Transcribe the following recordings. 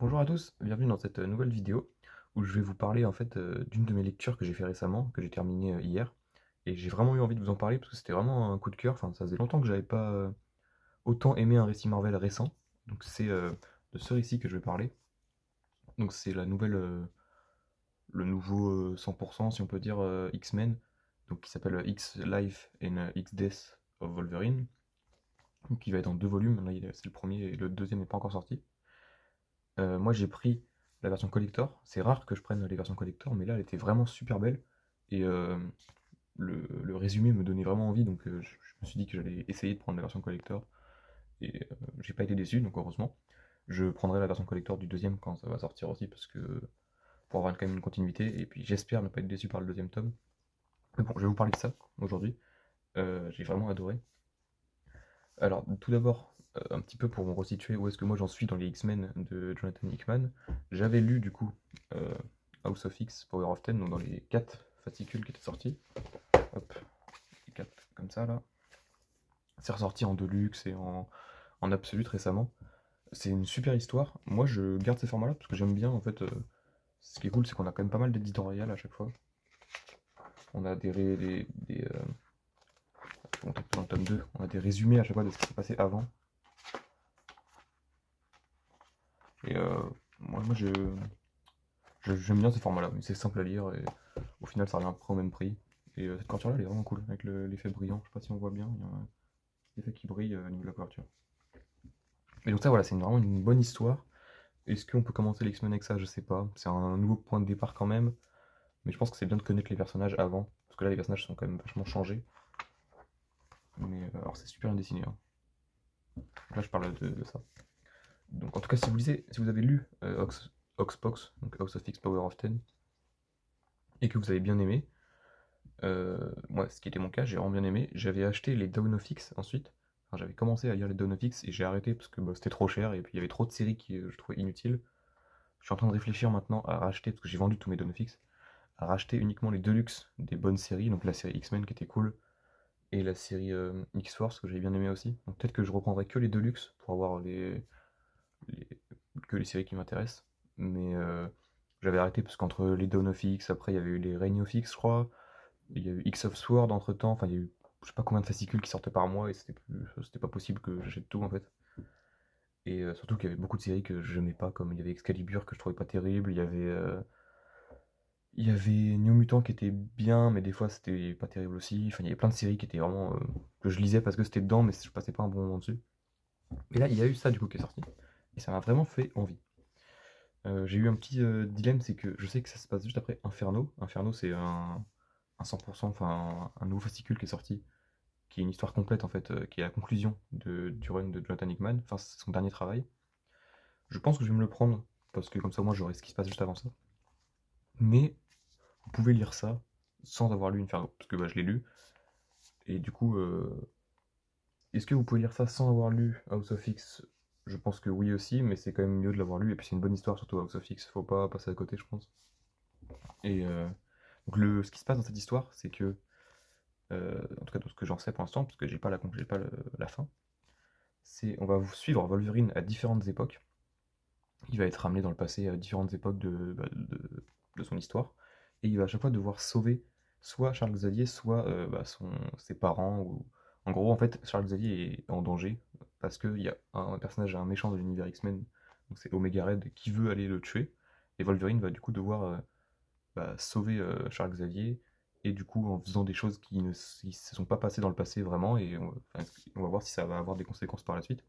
Bonjour à tous, bienvenue dans cette nouvelle vidéo où je vais vous parler en fait d'une de mes lectures que j'ai fait récemment, que j'ai terminé hier. Et j'ai vraiment eu envie de vous en parler parce que c'était vraiment un coup de cœur. Enfin, ça faisait longtemps que j'avais pas autant aimé un récit Marvel récent. Donc c'est de ce récit que je vais parler. Donc c'est la nouvelle, le nouveau 100% si on peut dire X-Men, donc qui s'appelle X-Life and X-Death of Wolverine, donc qui va être en deux volumes. Là c'est le premier et le deuxième n'est pas encore sorti. Moi j'ai pris la version collector. C'est rare que je prenne les versions collector, mais là elle était vraiment super belle. Et le résumé me donnait vraiment envie, donc je me suis dit que j'allais essayer de prendre la version collector. Et j'ai pas été déçu, donc heureusement. Je prendrai la version collector du deuxième quand ça va sortir aussi, parce que pour avoir quand même une continuité. Et puis j'espère ne pas être déçu par le deuxième tome. Mais bon, je vais vous parler de ça aujourd'hui. J'ai vraiment adoré. Alors, tout d'abord, un petit peu pour me resituer où est-ce que moi j'en suis dans les X-Men de Jonathan Hickman. J'avais lu du coup House of X, Power of Ten, donc dans les 4 fascicules qui étaient sortis. Hop, les 4 comme ça là. C'est ressorti en Deluxe et en Absolute récemment. C'est une super histoire. Moi je garde ces formats là parce que j'aime bien en fait. Ce qui est cool, c'est qu'on a quand même pas mal d'éditorial à chaque fois. On a je vais montrer dans le tome 2, on a des résumés à chaque fois de ce qui s'est passé avant. Et moi j'aime bien ces formats-là, c'est simple à lire et au final ça revient à peu près au même prix. Et cette couverture-là elle est vraiment cool, avec l'effet brillant, je sais pas si on voit bien, il y a un effet qui brille au niveau de la couverture. Et donc ça voilà, c'est vraiment une bonne histoire. Est-ce qu'on peut commencer l'X-Men avec ça? Je sais pas, c'est un nouveau point de départ quand même, mais je pense que c'est bien de connaître les personnages avant, parce que là les personnages sont quand même vachement changés. Mais alors c'est super bien dessiné, hein. Là je parle de ça. Donc en tout cas si vous lisez, si vous avez lu Oxbox, donc House of X Power of Ten, et que vous avez bien aimé, moi, ce qui était mon cas, j'ai vraiment bien aimé. J'avais acheté les Dawn of X ensuite. Enfin, j'avais commencé à lire les Dawn of X et j'ai arrêté parce que bah, c'était trop cher et puis il y avait trop de séries qui je trouvais inutiles. Je suis en train de réfléchir maintenant à racheter, parce que j'ai vendu tous mes Dawn of X, à racheter uniquement les Deluxe des bonnes séries, donc la série X-Men qui était cool et la série X-Force que j'avais bien aimé aussi. Donc peut-être que je reprendrai que les Deluxe pour avoir les- que les séries qui m'intéressent. Mais j'avais arrêté parce qu'entre les Dawn of X, après il y avait eu les Reign of X, je crois. Il y a eu X of Sword entre temps, enfin il y a eu je sais pas combien de fascicules qui sortaient par mois et c'était pas possible que j'achète tout en fait. Et surtout qu'il y avait beaucoup de séries que j'aimais pas, comme il y avait Excalibur que je trouvais pas terrible, il y avait New Mutant qui était bien, mais des fois c'était pas terrible aussi. Enfin il y avait plein de séries qui étaient vraiment que je lisais parce que c'était dedans, mais je passais pas un bon moment dessus. Et là il y a eu ça du coup qui est sorti et ça m'a vraiment fait envie. J'ai eu un petit dilemme, c'est que je sais que ça se passe juste après Inferno. Inferno c'est un 100%, enfin un nouveau fascicule qui est sorti qui est une histoire complète en fait, qui est la conclusion du run de Jonathan Hickman, enfin c'est son dernier travail. Je pense que je vais me le prendre, parce que comme ça moi j'aurai ce qui se passe juste avant ça. Mais vous pouvez lire ça sans avoir lu Inferno, parce que bah, je l'ai lu, et du coup, est-ce que vous pouvez lire ça sans avoir lu House of X? Je pense que oui aussi, mais c'est quand même mieux de l'avoir lu, et puis c'est une bonne histoire surtout House of X, faut pas passer à côté je pense. Et donc ce qui se passe dans cette histoire, c'est que, en tout cas de ce que j'en sais pour l'instant, parce que j'ai pas la fin, c'est on va vous suivre Wolverine à différentes époques. Il va être ramené dans le passé à différentes époques de son histoire. Et il va à chaque fois devoir sauver soit Charles Xavier, soit ses parents. En gros, en fait, Charles Xavier est en danger parce qu'il y a un personnage, un méchant de l'univers X-Men, donc c'est Omega Red, qui veut aller le tuer. Et Wolverine va du coup devoir sauver Charles Xavier. Et du coup, en faisant des choses qui ne se sont pas passées dans le passé vraiment, et on va voir si ça va avoir des conséquences par la suite.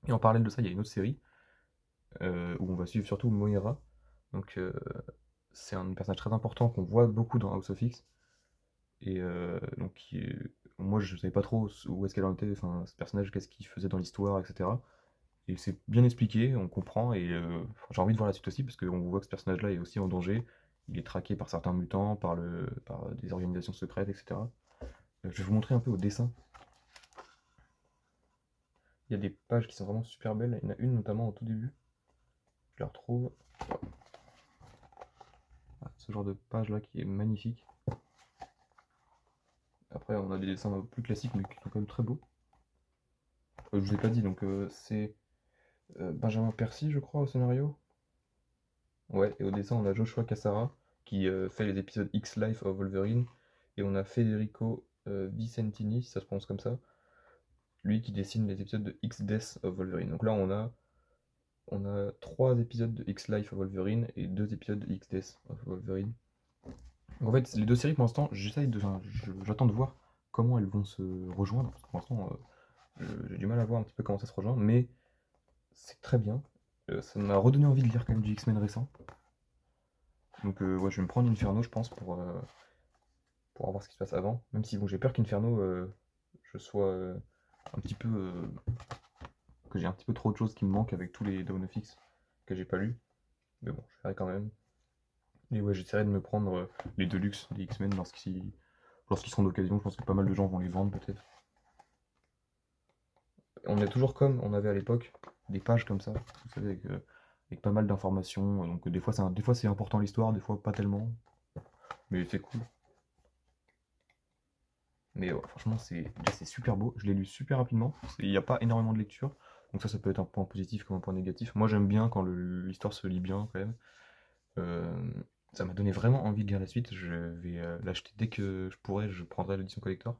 Et en parallèle de ça, il y a une autre série où on va suivre surtout Moira. Donc c'est un personnage très important qu'on voit beaucoup dans House of X. Et donc moi je savais pas trop où est-ce qu'elle en était, enfin ce personnage, qu'est-ce qu'il faisait dans l'histoire, etc. Et c'est bien expliqué, on comprend, et j'ai envie de voir la suite aussi, parce qu'on voit que ce personnage-là est aussi en danger. Il est traqué par certains mutants, par des organisations secrètes, etc. Je vais vous montrer un peu au dessin. Il y a des pages qui sont vraiment super belles. Il y en a une notamment au tout début. Je la retrouve. Ah, ce genre de page là qui est magnifique. Après, on a des dessins plus classiques, mais qui sont quand même très beaux. Je vous ai pas dit, donc c'est Benjamin Percy, je crois, au scénario. Ouais, et au dessin, on a Joshua Cassara qui fait les épisodes X-Life of Wolverine. Et on a Federico Vicentini, si ça se prononce comme ça, lui qui dessine les épisodes de X-Death of Wolverine. Donc là, on a 3 épisodes de X-Life of Wolverine et 2 épisodes de X-Death of Wolverine. Donc en fait, les deux séries, pour l'instant, j'attends de voir comment elles vont se rejoindre. Parce que pour l'instant, j'ai du mal à voir un petit peu comment ça se rejoint, mais c'est très bien. Ça m'a redonné envie de lire quand même du X-Men récent. Donc ouais, je vais me prendre Inferno, je pense, pour voir ce qui se passe avant. Même si bon, j'ai peur qu'Inferno, je sois un petit peu. Que j'ai un petit peu trop de choses qui me manquent avec tous les Dawn of X que j'ai pas lus. Mais bon, je ferai quand même. Et ouais, j'essaierai de me prendre les Deluxe des X-Men lorsqu'ils seront d'occasion. Je pense que pas mal de gens vont les vendre peut-être. On est toujours comme on avait à l'époque, des pages comme ça, vous savez, avec pas mal d'informations. Donc des fois c'est important l'histoire, des fois pas tellement. Mais c'est cool. Mais ouais, franchement, c'est super beau. Je l'ai lu super rapidement. Il n'y a pas énormément de lecture. Donc ça peut être un point positif comme un point négatif. Moi, j'aime bien quand l'histoire se lit bien, quand même. Euh, Ça m'a donné vraiment envie de lire la suite. Je vais l'acheter dès que je pourrai. Je prendrai l'édition collector.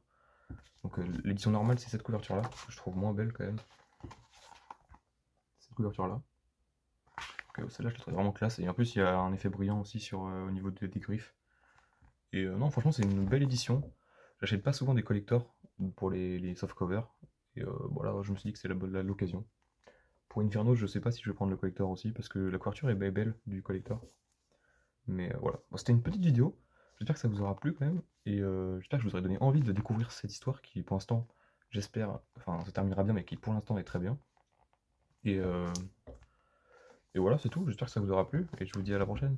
Donc l'édition normale, c'est cette couverture-là, que je trouve moins belle quand même. Cette couverture-là. Celle-là, je la trouve vraiment classe. Et en plus, il y a un effet brillant aussi au niveau des griffes. Et non, franchement, c'est une belle édition. J'achète pas souvent des collectors pour les softcovers. Et voilà, je me suis dit que c'est l'occasion. Pour Inferno, je sais pas si je vais prendre le collector aussi, parce que la couverture est belle du collector. Mais voilà, bon, c'était une petite vidéo. J'espère que ça vous aura plu quand même. Et j'espère que je vous aurai donné envie de découvrir cette histoire qui, pour l'instant, j'espère, enfin, se terminera bien, mais qui, pour l'instant, est très bien. Et, euh, et voilà, c'est tout. J'espère que ça vous aura plu. Et je vous dis à la prochaine.